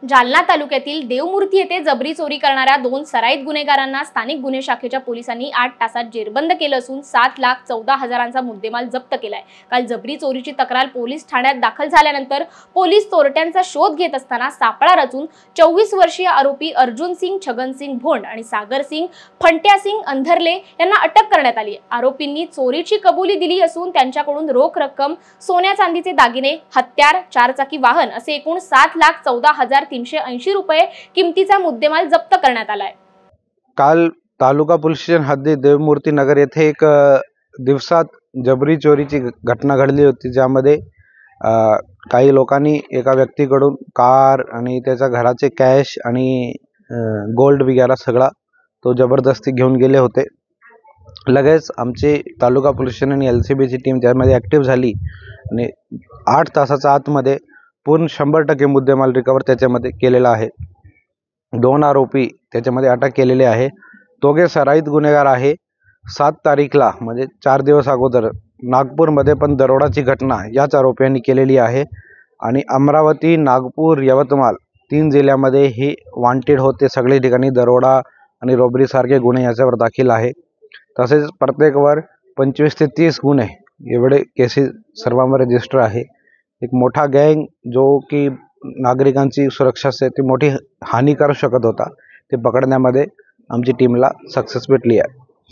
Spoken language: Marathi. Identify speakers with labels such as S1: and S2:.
S1: जालना तालुक्यातील देवमूर्ती येथे जबरी चोरी करणाऱ्या 2 सराईत गुन्हेगारांना स्थानिक गुन्हे शाखेच्या पोलिसांनी 8 तासात जेरबंद केलं असून 7,14,000चा मुद्देमाल जप्त केलाय। काल जबरी चोरीची तक्रार पोलीस ठाण्यात दाखल झाल्यानंतर पोलीस चोरट्यांचा शोध घेत असताना सापळा रचून 24 वर्षीय आरोपी अर्जुन सिंग छगन सिंग भोंड आणि सागर सिंग फंट्या सिंग अंधरले यांना अटक करण्यात आली। आरोपींनी चोरीची कबुली दिली असून त्यांच्याकडून रोख रक्कम, सोन्या चांदीचे दागिने, हत्यार, 4 चाकी वाहन असे एकूण 7,14,380 रुपये किमतीचा मुद्देमाल जप्त करण्यात आलाय।
S2: काल तालुका पोलीस स्टेशन हद्दीत देवमूर्ती नगर येथे एक दिवसात जबरी चोरीची घटना घडली होती, ज्यामध्ये काही लोकांनी एका व्यक्तीकडून कार आणि त्याच्या घराचे कॅश आणि गोल्ड वगैरे सगळा तो जबरदस्ती घेऊन गेले होते। लगेच आमची तालुका पोलीस स्टेशन आणि LCBची टीम त्यामध्ये ॲक्टिव्ह झाली आणि 8 तासाच्या आतमध्ये पूर्ण 100% मुद्देमाल रिकवर त्याच्यामध्ये केलेला आहे। 2 आरोपी त्याच्यामध्ये अटक केलेले आहे। दोघे सराईत गुन्हेगार आहे। 7 तारीखला म्हणजे 4 दिवस अगोदर नागपूरमध्ये पण दरोडाची घटना याच आरोपींनी केलेली आहे आणि अमरावती, नागपूर, यवतमाळ 3 जिल्ह्यामध्ये हे वॉन्टेड होते। सगळे ठिकाणी दरोडा आणि रॉबरी सारखे गुन्हे याच्यावर दाखल आहे। तसेच प्रत्येकवर 25 ते 30 गुन्हे एवढे केसेस सर्वांवर रजिस्टर आहे। एक मोठा गँग जो की नागरिकांची सुरक्षा ती मोठी हानी करू शकत होता, ते पकडण्यामध्ये आमची टीमला सक्सेस भेटली आहे।